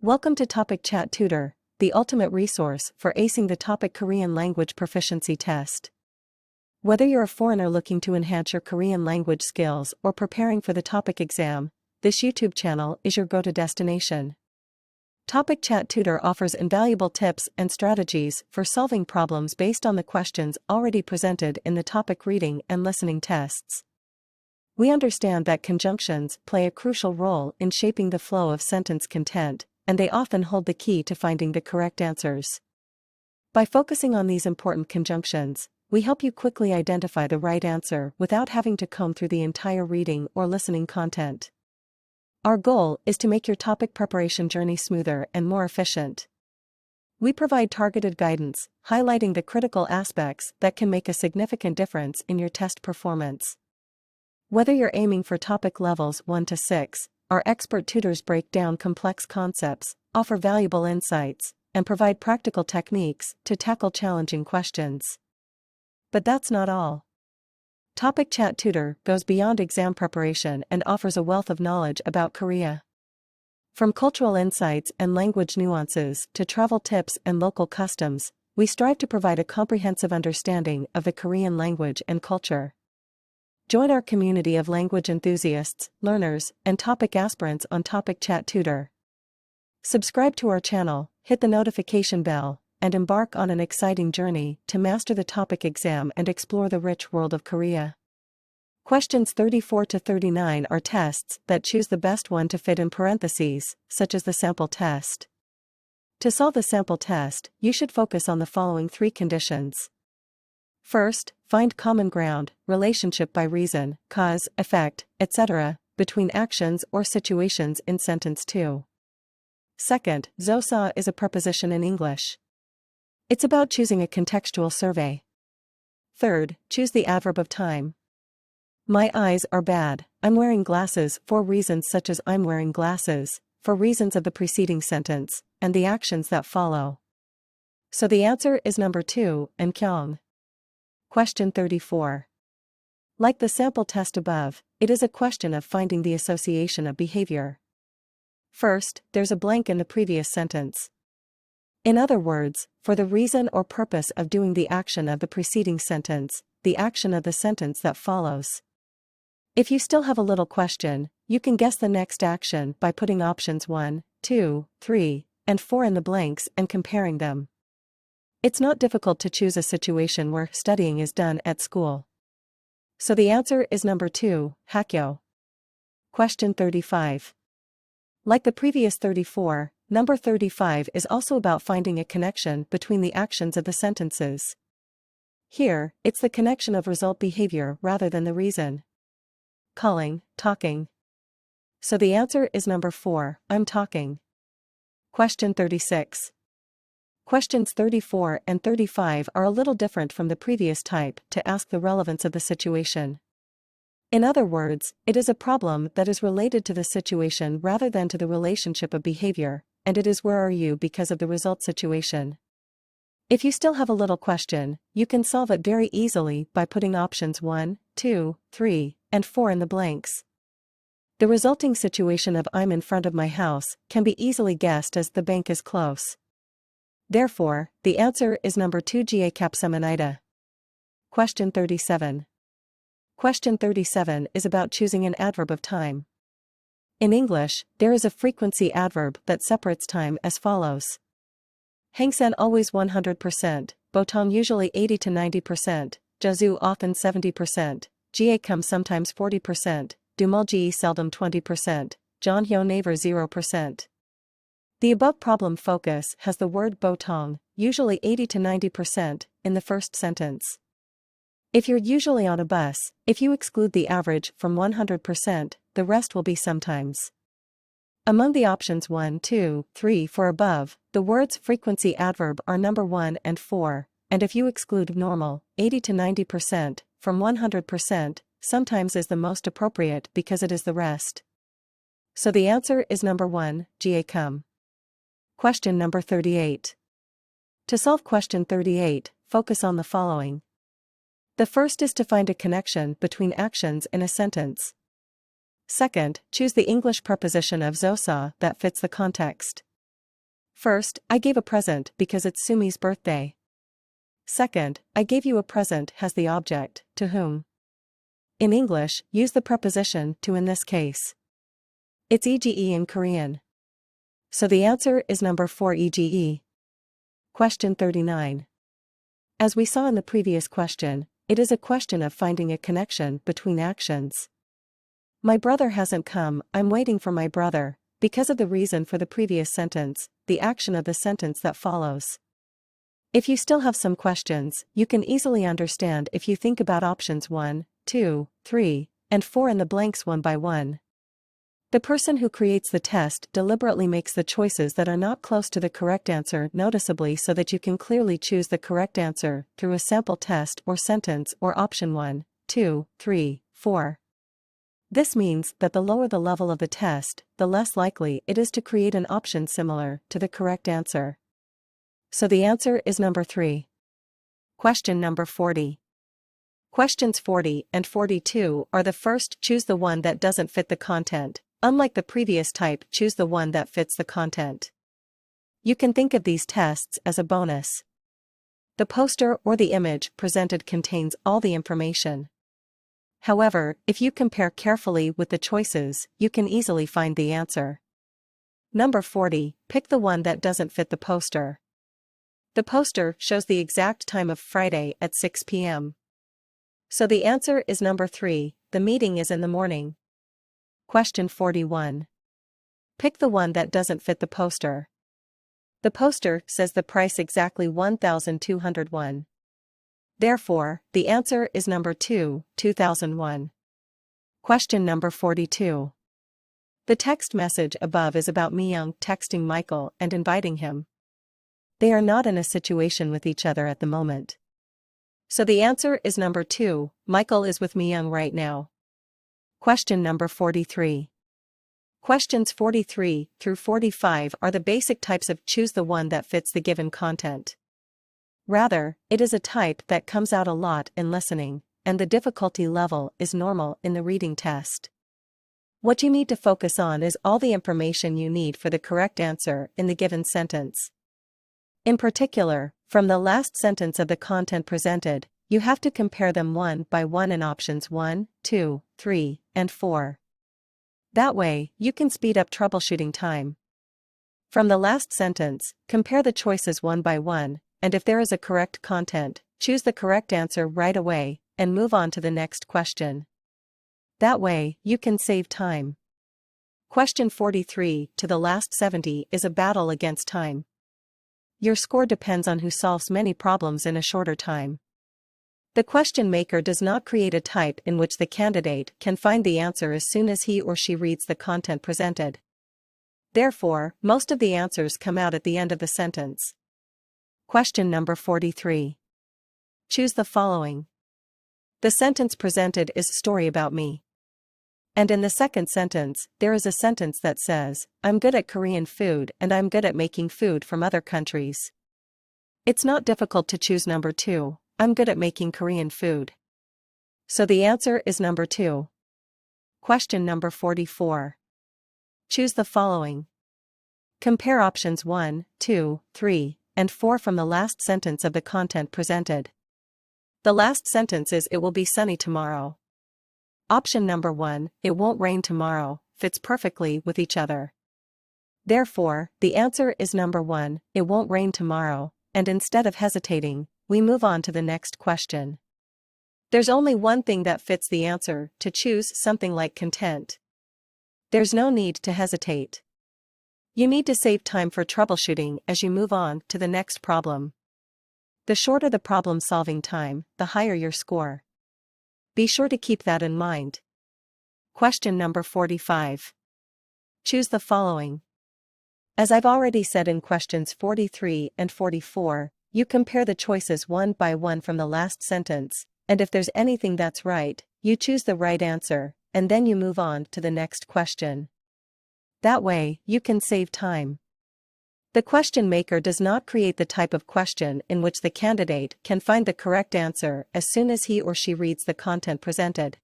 Welcome to Topic Chat Tutor, the ultimate resource for acing the Topic Korean Language Proficiency Test. Whether you're a foreigner looking to enhance your Korean language skills or preparing for the Topic exam, this YouTube channel is your go-to destination. Topic Chat Tutor offers invaluable tips and strategies for solving problems based on the questions already presented in the Topic reading and listening tests. We understand that conjunctions play a crucial role in shaping the flow of sentence content, and they often hold the key to finding the correct answers. By focusing on these important conjunctions, we help you quickly identify the right answer without having to comb through the entire reading or listening content. Our goal is to make your topic preparation journey smoother and more efficient. We provide targeted guidance, highlighting the critical aspects that can make a significant difference in your test performance. Whether you're aiming for topic levels 1 to 6, our expert tutors break down complex concepts, offer valuable insights, and provide practical techniques to tackle challenging questions. But that's not all. Topic Chat Tutor goes beyond exam preparation and offers a wealth of knowledge about Korea. From cultural insights and language nuances to travel tips and local customs, we strive to provide a comprehensive understanding of the Korean language and culture. Join our community of language enthusiasts, learners, and topic aspirants on Topic Chat Tutor. Subscribe to our channel, hit the notification bell, and embark on an exciting journey to master the topic exam and explore the rich world of Korea. Questions 34 to 39 are tests that choose the best one to fit in parentheses, such as the sample test. To solve the sample test, you should focus on the following three conditions. First, find common ground, relationship by reason, cause, effect, etc., between actions or situations in sentence 2. Second, zosa is a preposition in English. It's about choosing a contextual survey. Third, choose the adverb of time. My eyes are bad, I'm wearing glasses for reasons such as I'm wearing glasses, for reasons of the preceding sentence, and the actions that follow. So the answer is number 2, and kyung. Question 34. Like the sample test above, it is a question of finding the association of behavior. First, there's a blank in the previous sentence. In other words, for the reason or purpose of doing the action of the preceding sentence, the action of the sentence that follows. If you still have a little question, you can guess the next action by putting options 1, 2, 3, and 4 in the blanks and comparing them. It's not difficult to choose a situation where studying is done at school. So the answer is number 2, hakyo. Question 35. Like the previous 34, number 35 is also about finding a connection between the actions of the sentences. Here, it's the connection of result behavior rather than the reason. Calling, talking. So the answer is number 4, I'm talking. Question 36. Questions 34 and 35 are a little different from the previous type to ask the relevance of the situation. In other words, it is a problem that is related to the situation rather than to the relationship of behavior, and it is where are you because of the result situation. If you still have a little question, you can solve it very easily by putting options 1, 2, 3, and 4 in the blanks. The resulting situation of I'm in front of my house can be easily guessed as the bank is close. Therefore, the answer is number 2, ga kapsamanida. Question 37. Question 37 is about choosing an adverb of time. In English, there is a frequency adverb that separates time as follows. Hangsan always 100%, botong usually 80 to 90%, jazu often 70%, ga come sometimes 40%, dumulji seldom 20%, jonhyo never 0%. The above problem focus has the word botong, usually 80 to 90%, in the first sentence. If you're usually on a bus, if you exclude the average from 100%, the rest will be sometimes. Among the options 1, 2, 3 for above, the words frequency adverb are number 1 and 4, and if you exclude normal, 80 to 90%, from 100%, sometimes is the most appropriate because it is the rest. So the answer is number 1, ga come. Question number 38. To solve question 38, focus on the following. The first is to find a connection between actions in a sentence. Second, choose the English preposition of zosa that fits the context. First, I gave a present because it's Sumi's birthday. Second, I gave you a present has the object, to whom. In English, use the preposition to in this case. It's ege in Korean. So the answer is number 4 ege. Question 39. As we saw in the previous question, it is a question of finding a connection between actions. My brother hasn't come, I'm waiting for my brother, because of the reason for the previous sentence, the action of the sentence that follows. If you still have some questions, you can easily understand if you think about options 1, 2, 3, and 4 in the blanks one by one. The person who creates the test deliberately makes the choices that are not close to the correct answer noticeably so that you can clearly choose the correct answer through a sample test or sentence or option 1, 2, 3, 4. This means that the lower the level of the test, the less likely it is to create an option similar to the correct answer. So the answer is number 3. Question number 40. Questions 40 and 42 are the first choose the one that doesn't fit the content. Unlike the previous type, choose the one that fits the content. You can think of these tests as a bonus. The poster or the image presented contains all the information. However, if you compare carefully with the choices, you can easily find the answer. Number 40, pick the one that doesn't fit the poster. The poster shows the exact time of Friday at 6 p.m. So the answer is number 3, the meeting is in the morning. Question 41. Pick the one that doesn't fit the poster. The poster says the price exactly 1,201. Therefore, the answer is number 2, 2001. Question number 42. The text message above is about Mi-young texting Michael and inviting him. They are not in a situation with each other at the moment. So the answer is number 2, Michael is with Mi-young right now. Question number 43. Questions 43 through 45 are the basic types of choose the one that fits the given content. Rather, it is a type that comes out a lot in listening, and the difficulty level is normal in the reading test. What you need to focus on is all the information you need for the correct answer in the given sentence. In particular, from the last sentence of the content presented, you have to compare them one by one in options 1, 2, 3, and 4. That way, you can speed up troubleshooting time. From the last sentence, compare the choices one by one, and if there is a correct content, choose the correct answer right away, and move on to the next question. That way, you can save time. Question 43 to the last 70 is a battle against time. Your score depends on who solves many problems in a shorter time. The question maker does not create a type in which the candidate can find the answer as soon as he or she reads the content presented. Therefore, most of the answers come out at the end of the sentence. Question number 43. Choose the following. The sentence presented is story about me. And in the second sentence, there is a sentence that says, I'm good at Korean food and I'm good at making food from other countries. It's not difficult to choose number 2. I'm good at making Korean food. So the answer is number 2. Question number 44. Choose the following. Compare options 1, 2, 3, and 4 from the last sentence of the content presented. The last sentence is it will be sunny tomorrow. Option number 1, it won't rain tomorrow, fits perfectly with each other. Therefore, the answer is number 1, it won't rain tomorrow, and instead of hesitating, we move on to the next question. There's only one thing that fits the answer, to choose something like content. There's no need to hesitate. You need to save time for troubleshooting as you move on to the next problem. The shorter the problem-solving time, the higher your score. Be sure to keep that in mind. Question number 45. Choose the following. As I've already said in questions 43 and 44, you compare the choices one by one from the last sentence, and if there's anything that's right, you choose the right answer, and then you move on to the next question. That way, you can save time. The question maker does not create the type of question in which the candidate can find the correct answer as soon as he or she reads the content presented.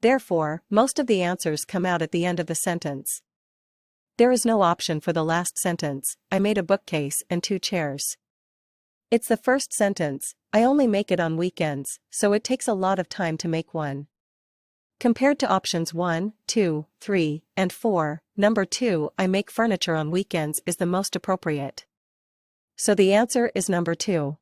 Therefore, most of the answers come out at the end of the sentence. There is no option for the last sentence. I made a bookcase and 2 chairs. It's the first sentence. I only make it on weekends, so it takes a lot of time to make one. Compared to options 1, 2, 3, and 4, number 2, I make furniture on weekends is the most appropriate. So the answer is number 2.